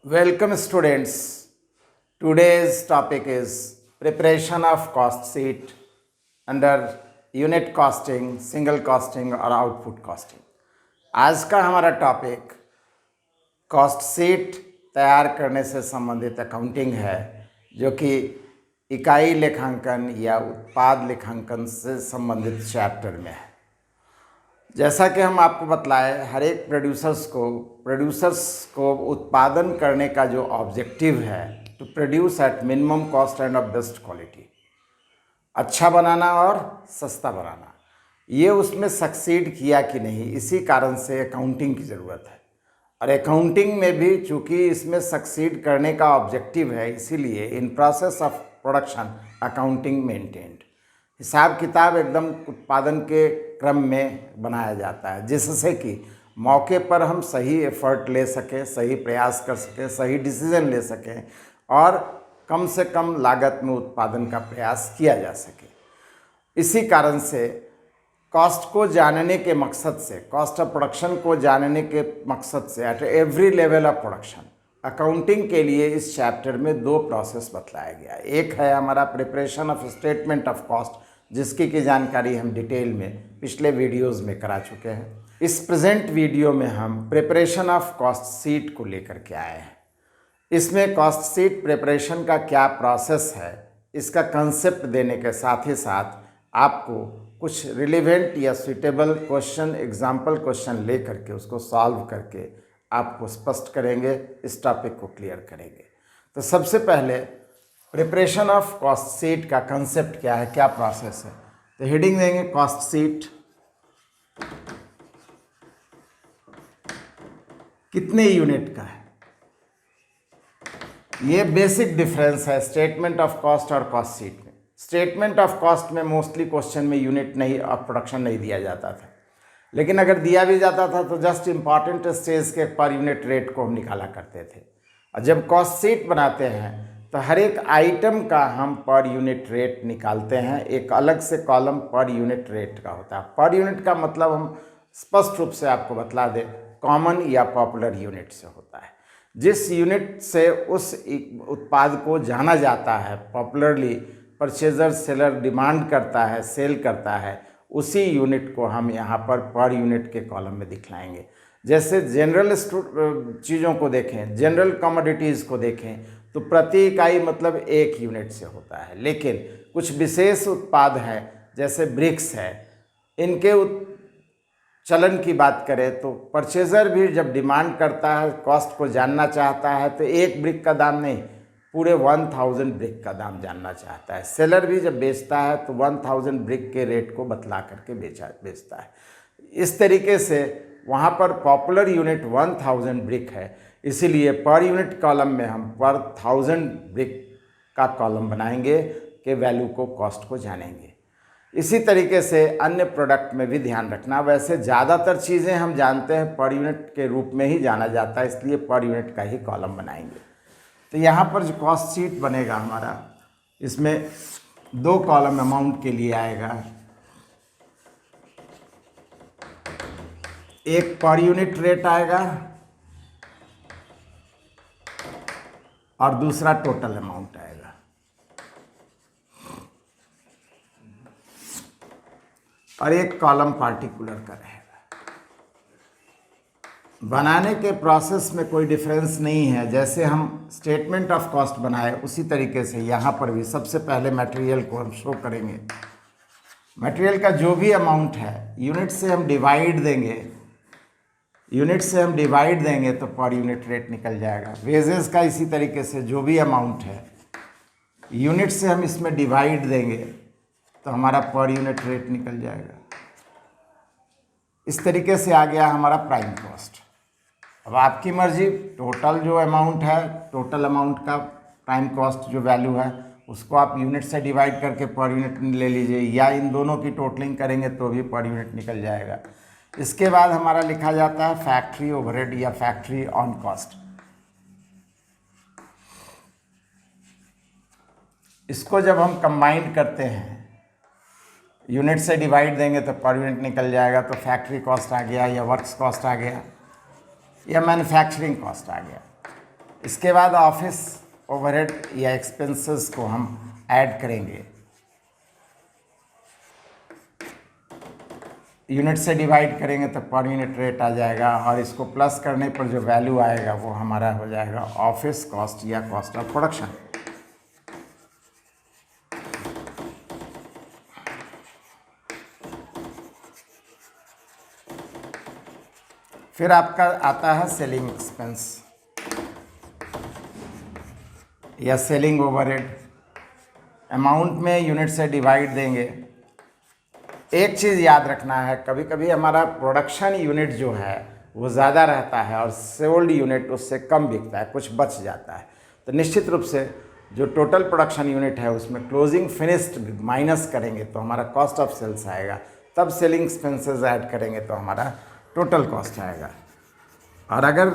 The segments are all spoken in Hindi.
Welcome students. Today's topic is preparation of cost sheet under unit costing, single costing और output costing. आज का हमारा टॉपिक कॉस्ट शीट तैयार करने से संबंधित अकाउंटिंग है, जो कि इकाई लेखांकन या उत्पाद लेखांकन से संबंधित चैप्टर में है। जैसा कि हम आपको बतलाए, हर एक प्रोड्यूसर्स को उत्पादन करने का जो ऑब्जेक्टिव है, to produce at minimum cost and of best quality, अच्छा बनाना और सस्ता बनाना, ये उसमें सक्सीड किया कि नहीं, इसी कारण से अकाउंटिंग की ज़रूरत है। और अकाउंटिंग में भी चूँकि इसमें सक्सीड करने का ऑब्जेक्टिव है, इसीलिए in process of production accounting maintained, हिसाब किताब एकदम उत्पादन के क्रम में बनाया जाता है, जिससे कि मौके पर हम सही एफर्ट ले सकें, सही प्रयास कर सकें, सही डिसीजन ले सकें और कम से कम लागत में उत्पादन का प्रयास किया जा सके। इसी कारण से कॉस्ट को जानने के मकसद से, कॉस्ट ऑफ प्रोडक्शन को जानने के मकसद से at every level of production, accounting के लिए इस चैप्टर में दो प्रोसेस बतलाया गया। एक है हमारा preparation of statement of cost, जिसकी की जानकारी हम डिटेल में पिछले वीडियोस में करा चुके हैं। इस प्रेजेंट वीडियो में हम प्रिपरेशन ऑफ कॉस्ट शीट को लेकर के आए हैं। इसमें कॉस्ट शीट प्रिपरेशन का क्या प्रोसेस है, इसका कंसेप्ट देने के साथ ही साथ आपको कुछ रिलेवेंट या सुइटेबल क्वेश्चन, एग्जाम्पल क्वेश्चन ले करके उसको सॉल्व करके आपको स्पष्ट करेंगे, इस टॉपिक को क्लियर करेंगे। तो सबसे पहले प्रिपरेशन ऑफ कॉस्ट शीट का कंसेप्ट क्या है, क्या प्रोसेस है। तो हेडिंग देंगे कॉस्ट शीट, कितने यूनिट का है, ये बेसिक डिफरेंस है स्टेटमेंट ऑफ कॉस्ट और कॉस्ट शीट में। स्टेटमेंट ऑफ कॉस्ट में मोस्टली क्वेश्चन में यूनिट नहीं ऑफ प्रोडक्शन नहीं दिया जाता था, लेकिन अगर दिया भी जाता था तो जस्ट इम्पॉर्टेंट स्टेज के पर यूनिट रेट को हम निकाला करते थे। और जब कॉस्ट शीट बनाते हैं तो हर एक आइटम का हम पर यूनिट रेट निकालते हैं, एक अलग से कॉलम पर यूनिट रेट का होता है। पर यूनिट का मतलब हम स्पष्ट रूप से आपको बतला दें, कॉमन या पॉपुलर यूनिट से होता है। जिस यूनिट से उस उत्पाद को जाना जाता है, पॉपुलरली परचेजर सेलर डिमांड करता है, सेल करता है, उसी यूनिट को हम यहाँ पर यूनिट के कॉलम में दिखलाएंगे। जैसे जनरल चीज़ों को देखें, जनरल कमोडिटीज़ को देखें, तो प्रति इकाई मतलब एक यूनिट से होता है। लेकिन कुछ विशेष उत्पाद हैं, जैसे ब्रिक्स है, इनके चलन की बात करें तो परचेजर भी जब डिमांड करता है, कॉस्ट को जानना चाहता है, तो एक ब्रिक का दाम नहीं, पूरे 1000 ब्रिक का दाम जानना चाहता है। सेलर भी जब बेचता है तो 1000 ब्रिक के रेट को बतला करके बेचता है। इस तरीके से वहाँ पर पॉपुलर यूनिट 1000 ब्रिक है, इसीलिए पर यूनिट कॉलम में हम पर 1000 ब्रिक का कॉलम बनाएंगे कि वैल्यू को, कॉस्ट को जानेंगे। इसी तरीके से अन्य प्रोडक्ट में भी ध्यान रखना। वैसे ज़्यादातर चीज़ें हम जानते हैं पर यूनिट के रूप में ही जाना जाता है, इसलिए पर यूनिट का ही कॉलम बनाएंगे। तो यहाँ पर जो कॉस्ट शीट बनेगा हमारा, इसमें दो कॉलम अमाउंट के लिए आएगा, एक पर यूनिट रेट आएगा और दूसरा टोटल अमाउंट आएगा। और एक कॉलम पार्टिकुलर का रहेगा। बनाने के प्रोसेस में कोई डिफरेंस नहीं है। जैसे हम स्टेटमेंट ऑफ कॉस्ट बनाए, उसी तरीके से यहाँ पर भी सबसे पहले मटेरियल को हम शो करेंगे। मटेरियल का जो भी अमाउंट है, यूनिट से हम डिवाइड देंगे तो पर यूनिट रेट निकल जाएगा। वेजेस का इसी तरीके से जो भी अमाउंट है, यूनिट से हम इसमें डिवाइड देंगे तो हमारा पर यूनिट रेट निकल जाएगा। इस तरीके से आ गया हमारा प्राइम कॉस्ट। अब आपकी मर्जी, टोटल जो अमाउंट है, टोटल अमाउंट का प्राइम कॉस्ट जो वैल्यू है, उसको आप यूनिट से डिवाइड करके पर यूनिट ले लीजिए, या इन दोनों की टोटलिंग करेंगे तो भी पर यूनिट निकल जाएगा। इसके बाद हमारा लिखा जाता है फैक्ट्री ओवरहेड या फैक्ट्री ऑन कॉस्ट। इसको जब हम कंबाइन करते हैं, यूनिट से डिवाइड देंगे तो पर यूनिट निकल जाएगा, तो फैक्ट्री कॉस्ट आ गया, या वर्क्स कॉस्ट आ गया, या मैन्युफैक्चरिंग कॉस्ट आ गया। इसके बाद ऑफिस ओवरहेड या एक्सपेंसेस को हम ऐड करेंगे, यूनिट से डिवाइड करेंगे तो पर यूनिट रेट आ जाएगा, और इसको प्लस करने पर जो वैल्यू आएगा वो हमारा हो जाएगा ऑफिस कॉस्ट या कॉस्ट ऑफ प्रोडक्शन। फिर आपका आता है सेलिंग एक्सपेंस या सेलिंग ओवरहेड। अमाउंट में यूनिट से डिवाइड देंगे। एक चीज़ याद रखना है, कभी कभी हमारा प्रोडक्शन यूनिट जो है वो ज़्यादा रहता है और सोल्ड यूनिट उससे कम बिकता है, कुछ बच जाता है, तो निश्चित रूप से जो टोटल प्रोडक्शन यूनिट है उसमें क्लोजिंग फिनिश्ड माइनस करेंगे तो हमारा कॉस्ट ऑफ सेल्स आएगा, तब सेलिंग एक्सपेंसेस ऐड करेंगे तो हमारा टोटल कॉस्ट आएगा। और अगर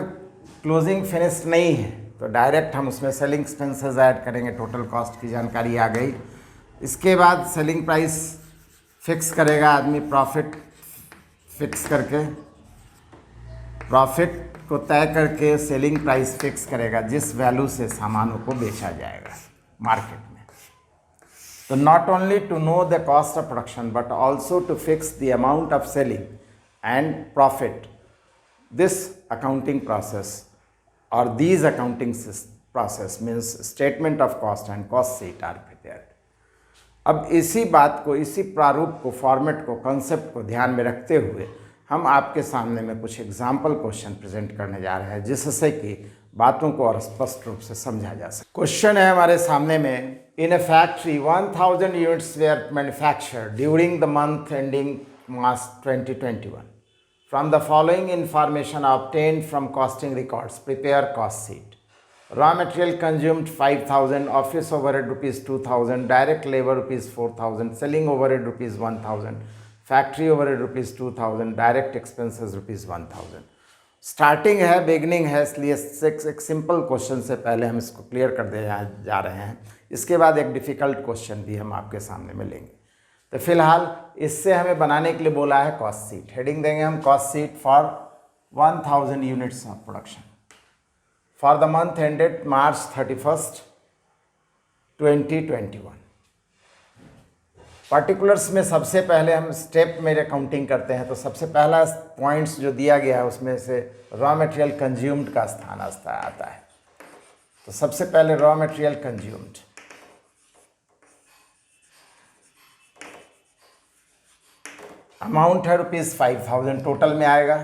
क्लोजिंग फिनिश्ड नहीं है तो डायरेक्ट हम उसमें सेलिंग एक्सपेंसेस ऐड करेंगे, टोटल कॉस्ट की जानकारी आ गई। इसके बाद सेलिंग प्राइस फिक्स करेगा आदमी, प्रॉफिट फिक्स करके, प्रॉफिट को तय करके सेलिंग प्राइस फिक्स करेगा जिस वैल्यू से सामानों को बेचा जाएगा मार्केट में। तो not only to know the cost of production but also to fix the amount of selling and profit. This accounting process or these accounting process means statement of cost and cost sheet are prepared. अब इसी बात को, इसी प्रारूप को, फॉर्मेट को, कंसेप्ट को ध्यान में रखते हुए हम आपके सामने में कुछ एग्जाम्पल क्वेश्चन प्रेजेंट करने जा रहे हैं जिससे कि बातों को और स्पष्ट रूप से समझा जा सके। क्वेश्चन है हमारे सामने में, in a factory 1000 units were manufactured during the month ending March 2021. From the following information obtained from costing records, prepare cost sheet. Raw material consumed 5,000, office overhead rupees 2,000, direct labor rupees 4,000, selling overhead rupees 1,000, factory overhead rupees 2,000, direct expenses rupees 1,000. Starting है, बिगनिंग है, इसलिए एक सिंपल क्वेश्चन से पहले हम इसको क्लियर कर दे जा रहे हैं। इसके बाद एक डिफ़िकल्ट क्वेश्चन भी हम आपके सामने में लेंगे। तो फिलहाल इससे हमें बनाने के लिए बोला है कॉस्ट शीट। हेडिंग देंगे हम cost sheet for 1000 units of production for the month ended March 31st, 2021। Particulars में सबसे पहले हम स्टेप में अकाउंटिंग करते हैं, तो सबसे पहला पॉइंट्स जो दिया गया है उसमें से रॉ मटेरियल कंज्यूम्ड का स्थान आता है। तो सबसे पहले रॉ मटेरियल कंज्यूम्ड, अमाउंट है ₹5000 टोटल में आएगा।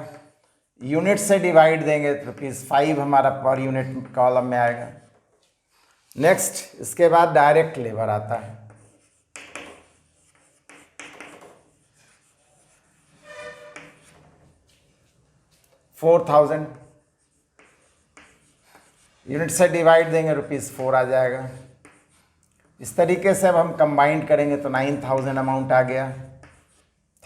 यूनिट से डिवाइड देंगे तो ₹5 हमारा पर यूनिट कॉलम में आएगा। नेक्स्ट इसके बाद डायरेक्ट लेबर आता है, ₹4000, यूनिट से डिवाइड देंगे ₹4 आ जाएगा। इस तरीके से अब हम कंबाइंड करेंगे तो 9000 अमाउंट आ गया।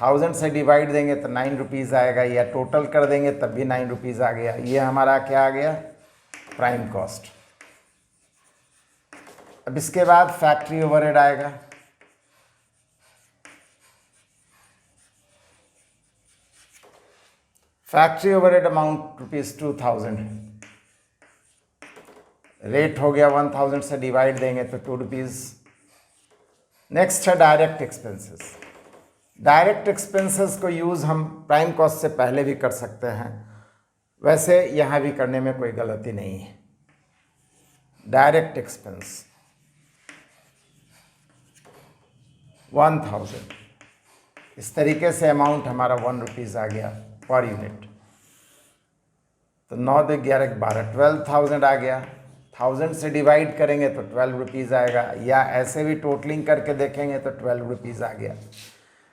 1000 से डिवाइड देंगे तो ₹9 आएगा, या टोटल कर देंगे तब भी ₹9 आ गया। ये हमारा क्या आ गया, प्राइम कॉस्ट। अब इसके बाद फैक्ट्री ओवरहेड आएगा, फैक्ट्री ओवरहेड अमाउंट ₹2000, रेट हो गया 1000 से डिवाइड देंगे तो ₹2। नेक्स्ट है डायरेक्ट एक्सपेंसेस। डायरेक्ट एक्सपेंसेस को यूज़ हम प्राइम कॉस्ट से पहले भी कर सकते हैं, वैसे यहाँ भी करने में कोई गलती नहीं है। डायरेक्ट एक्सपेंस 1000, इस तरीके से अमाउंट हमारा ₹1 आ गया पर यूनिट। तो 9 2 11 12 12,000 आ गया। 1000 से डिवाइड करेंगे तो ₹12 आएगा, या ऐसे भी टोटलिंग करके देखेंगे तो ₹12 आ गया।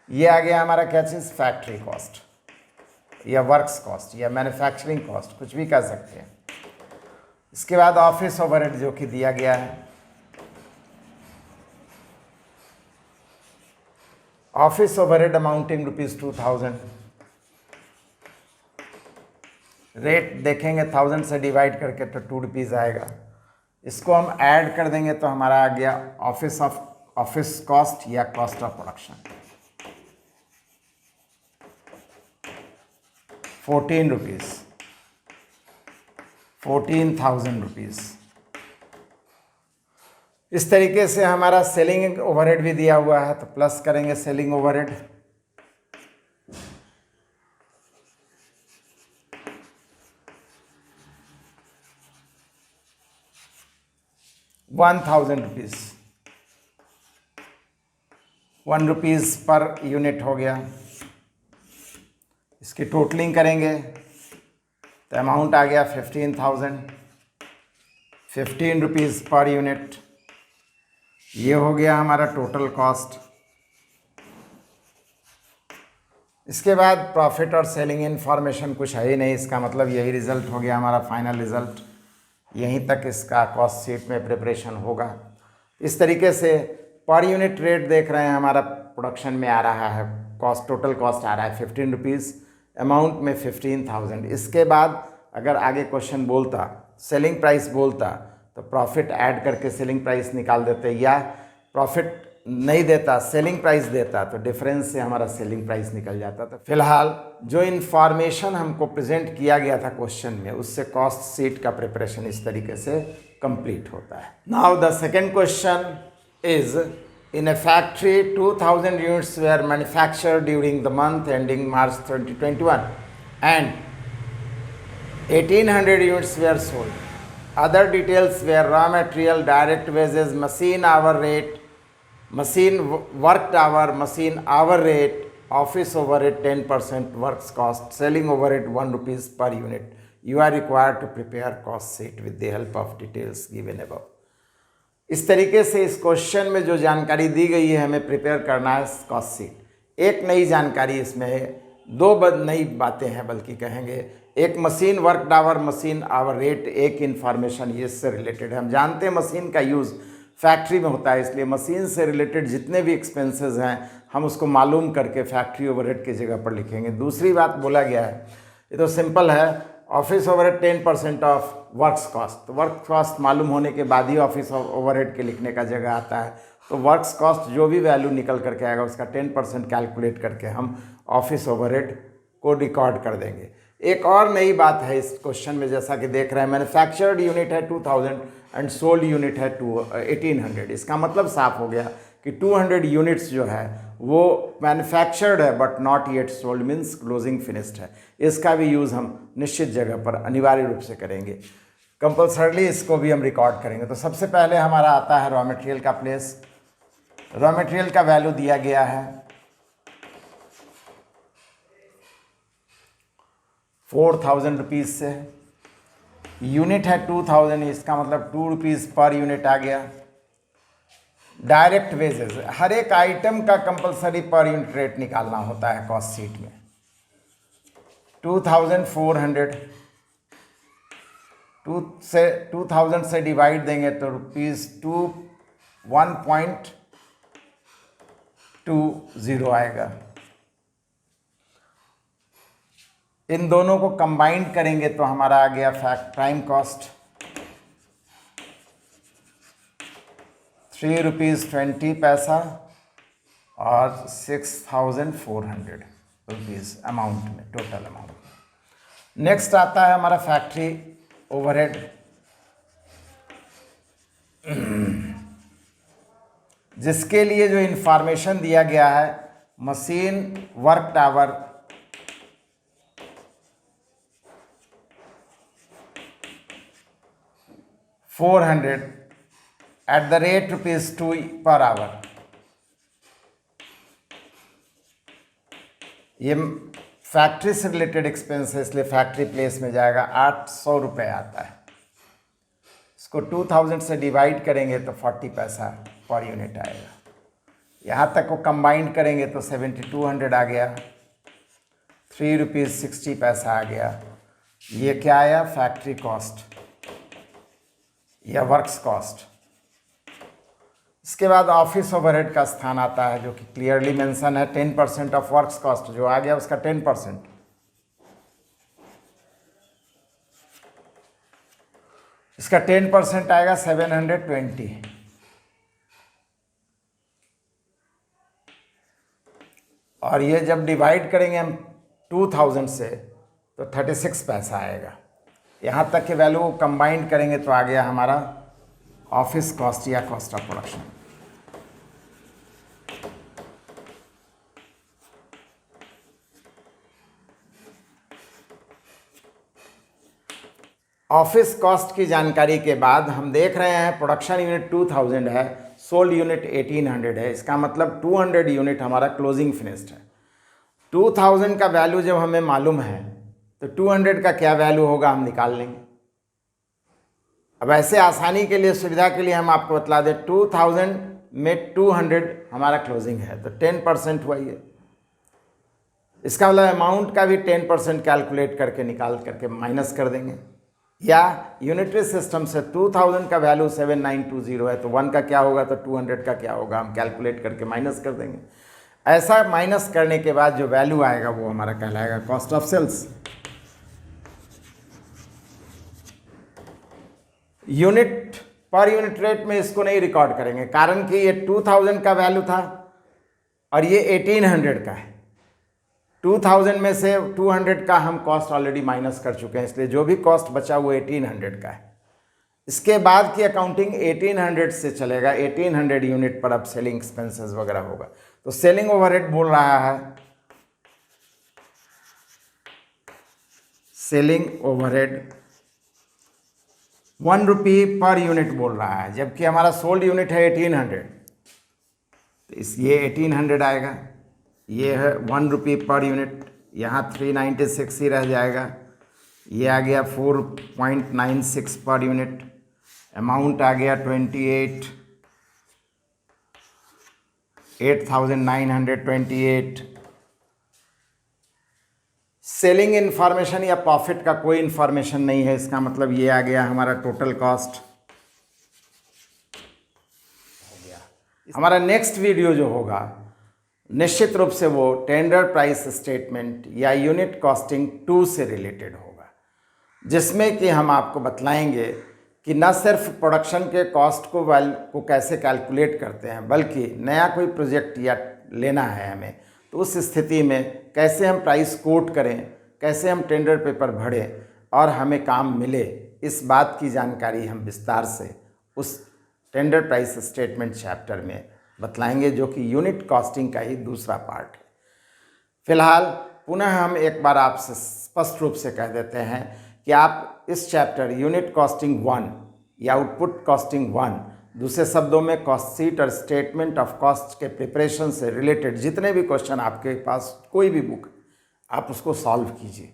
ये आ गया हमारा क्या चीज़, फैक्ट्री कॉस्ट या वर्क्स कॉस्ट या मैन्युफैक्चरिंग कॉस्ट, कुछ भी कह सकते हैं। इसके बाद ऑफिस ओवरहेड जो कि दिया गया है, ऑफिस ओवरहेड अमाउंटिंग ₹2000, रेट देखेंगे 1000 से डिवाइड करके तो ₹2 आएगा। इसको हम ऐड कर देंगे तो हमारा आ गया ऑफिस कॉस्ट या कॉस्ट ऑफ प्रोडक्शन ₹14। 14,000 रुपीज़। इस तरीके से हमारा सेलिंग ओवरहेड भी दिया हुआ है, तो प्लस करेंगे सेलिंग ओवरहेड। ₹1,000, ₹1 पर यूनिट हो गया। इसकी टोटलिंग करेंगे तो अमाउंट आ गया 15,000, ₹15 पर यूनिट। ये हो गया हमारा टोटल कॉस्ट। इसके बाद प्रॉफिट और सेलिंग इन्फॉर्मेशन कुछ है ही नहीं, इसका मतलब यही रिज़ल्ट हो गया हमारा फाइनल रिज़ल्ट। यहीं तक इसका कॉस्ट शीट में प्रिपरेशन होगा। इस तरीके से पर यूनिट रेट देख रहे हैं, हमारा प्रोडक्शन में आ रहा है, कॉस्ट टोटल कॉस्ट आ रहा है ₹15, अमाउंट में 15,000। इसके बाद अगर आगे क्वेश्चन बोलता, सेलिंग प्राइस बोलता, तो प्रॉफिट ऐड करके सेलिंग प्राइस निकाल देते, या प्रॉफिट नहीं देता सेलिंग प्राइस देता तो डिफरेंस से हमारा सेलिंग प्राइस निकल जाता। तो फिलहाल जो इन्फॉर्मेशन हमको प्रेजेंट किया गया था क्वेश्चन में, उससे कॉस्ट शीट का प्रिपरेशन इस तरीके से कंप्लीट होता है। Now the second question is, in a factory 2,000 units were manufactured during the month ending March 2021 and 1,800 units were sold. Other details were raw material, direct wages, machine hour rate, machine worked hour, machine hour rate, office overhead 10%, works cost, selling overhead ₹1 per unit. You are required to prepare cost sheet with the help of details given above. इस तरीके से इस क्वेश्चन में जो जानकारी दी गई है, हमें प्रिपेयर करना है कॉस्ट शीट। एक नई जानकारी इसमें है, दो नई बातें हैं बल्कि कहेंगे। एक machine work hour, machine hour rate, एक इन्फॉर्मेशन ये इससे रिलेटेड है। हम जानते हैं मशीन का यूज़ फैक्ट्री में होता है, इसलिए मशीन से रिलेटेड जितने भी एक्सपेंसेस हैं हम उसको मालूम करके फैक्ट्री ओवरहेड की जगह पर लिखेंगे। दूसरी बात बोला गया है, ये तो सिंपल है, office overhead 10% of works cost. तो वर्क कॉस्ट मालूम होने के बाद ही ऑफिस ओवरहेड के लिखने का जगह आता है। तो वर्क्स कॉस्ट जो भी वैल्यू निकल करके आएगा उसका 10% कैलकुलेट करके हम ऑफिस ओवरहेड को रिकॉर्ड कर देंगे। एक और नई बात है इस क्वेश्चन में, जैसा कि देख रहे हैं, मैन्युफैक्चर्ड यूनिट है 2,000 एंड सोल्ड यूनिट है 1,800। इसका मतलब साफ हो गया कि 200 यूनिट्स जो है वो मैन्युफैक्चर्ड है but not yet sold, means closing finished है। इसका भी यूज़ हम निश्चित जगह पर अनिवार्य रूप से करेंगे, कंपल्सरली इसको भी हम रिकॉर्ड करेंगे। तो सबसे पहले हमारा आता है रॉ मटेरियल का प्लेस। रॉ मटेरियल का वैल्यू दिया गया है 4,000 रुपीज़ से, यूनिट है 2,000, इसका मतलब ₹2 पर यूनिट आ गया। डायरेक्ट वेजेस, हर एक आइटम का कंपलसरी पर यूनिट रेट निकालना होता है कॉस्ट शीट में। 2,400, 2,000 से डिवाइड देंगे तो ₹1.20 आएगा। इन दोनों को कंबाइंड करेंगे तो हमारा आ गया प्राइम कॉस्ट ₹3.20 और 6,400 रुपीज़ अमाउंट में, टोटल अमाउंट। नेक्स्ट आता है हमारा फैक्ट्री ओवरहेड। जिसके लिए जो इंफॉर्मेशन दिया गया है, machine work hour 400 at the rate ₹2 per hour। ये फैक्ट्री से रिलेटेड एक्सपेंस है, इसलिए फैक्ट्री प्लेस में जाएगा, ₹800 आता है। इसको 2,000 से डिवाइड करेंगे तो 40 पैसा पर यूनिट आएगा। यहाँ तक को कंबाइंड करेंगे तो 7,200 आ गया, ₹3.60 आ गया। ये क्या आया? फैक्ट्री कॉस्ट या वर्क्स कॉस्ट। इसके बाद ऑफिस ओवरहेड का स्थान आता है, जो कि क्लियरली मेंशन है, 10% ऑफ वर्क्स कॉस्ट जो आ गया उसका 10%। इसका 10% आएगा 720। और ये जब डिवाइड करेंगे हम 2,000 से तो 36 पैसा आएगा। यहाँ तक के वैल्यू को कंबाइंड करेंगे तो आ गया हमारा ऑफिस कॉस्ट या cost of production. Office cost की जानकारी के बाद हम देख रहे हैं प्रोडक्शन यूनिट 2000 है, सोल्ड यूनिट 1800 है। इसका मतलब 200 यूनिट हमारा क्लोजिंग फिनिश्ड है। 2000 का वैल्यू जब हमें मालूम है तो 200 का क्या वैल्यू होगा हम निकाल लेंगे। अब ऐसे आसानी के लिए, सुविधा के लिए हम आपको बतला दें, 2000 में 200 हमारा क्लोजिंग है तो 10% हुआ ये। इसका मतलब अमाउंट का भी 10% कैलकुलेट करके निकाल करके माइनस कर देंगे। या यूनिटरी सिस्टम से 2000 का वैल्यू 7920 है तो 1 का क्या होगा तो 200 का क्या होगा, हम कैलकुलेट करके माइनस कर देंगे। ऐसा माइनस करने के बाद जो वैल्यू आएगा वो हमारा कहलाएगा कॉस्ट ऑफ सेल्स। यूनिट पर यूनिट रेट में इसको नहीं रिकॉर्ड करेंगे, कारण कि ये 2000 का वैल्यू था और ये 1800 का है। 2000 में से 200 का हम कॉस्ट ऑलरेडी माइनस कर चुके हैं, इसलिए जो भी कॉस्ट बचा वो 1800 का है। इसके बाद की अकाउंटिंग 1800 से चलेगा। 1800 यूनिट पर अब सेलिंग एक्सपेंसेस वगैरह होगा। तो सेलिंग ओवरहेड बोल रहा है, सेलिंग ओवरहेड 1 रुपी पर यूनिट बोल रहा है, जबकि हमारा सोल्ड यूनिट है 1800। तो इस ये 1800 आएगा, ये है 1 रुपी पर यूनिट, यहाँ 396 ही रह जाएगा। ये आ गया 4.96 पर यूनिट। अमाउंट आ गया 8,928। सेलिंग इन्फॉर्मेशन या प्रॉफिट का कोई इन्फॉर्मेशन नहीं है, इसका मतलब ये आ गया हमारा टोटल कॉस्ट। हमारा नेक्स्ट वीडियो जो होगा निश्चित रूप से वो टेंडर प्राइस स्टेटमेंट या यूनिट कॉस्टिंग 2 से रिलेटेड होगा, जिसमें कि हम आपको बतलाएंगे कि न सिर्फ प्रोडक्शन के कॉस्ट को कैसे कैलकुलेट करते हैं, बल्कि नया कोई प्रोजेक्ट या लेना है हमें तो उस स्थिति में कैसे हम प्राइस कोट करें, कैसे हम टेंडर पेपर भरें और हमें काम मिले। इस बात की जानकारी हम विस्तार से उस टेंडर प्राइस स्टेटमेंट चैप्टर में बतलाएंगे, जो कि यूनिट कॉस्टिंग का ही दूसरा पार्ट है। फिलहाल पुनः हम एक बार आपसे स्पष्ट रूप से कह देते हैं कि आप इस चैप्टर यूनिट कॉस्टिंग 1 या आउटपुट कॉस्टिंग 1, दूसरे शब्दों में कॉस्ट शीट और स्टेटमेंट ऑफ कॉस्ट के प्रिपरेशन से रिलेटेड जितने भी क्वेश्चन आपके पास कोई भी बुक, आप उसको सॉल्व कीजिए।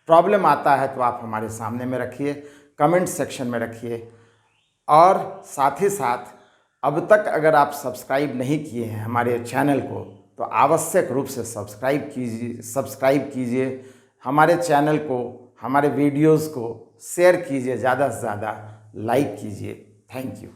प्रॉब्लम आता है तो आप हमारे सामने में रखिए, कमेंट सेक्शन में रखिए। और साथ ही साथ अब तक अगर आप सब्सक्राइब नहीं किए हैं हमारे चैनल को तो आवश्यक रूप से सब्सक्राइब कीजिए हमारे चैनल को, हमारे वीडियोस को शेयर कीजिए, ज़्यादा से ज़्यादा लाइक कीजिए। Thank you.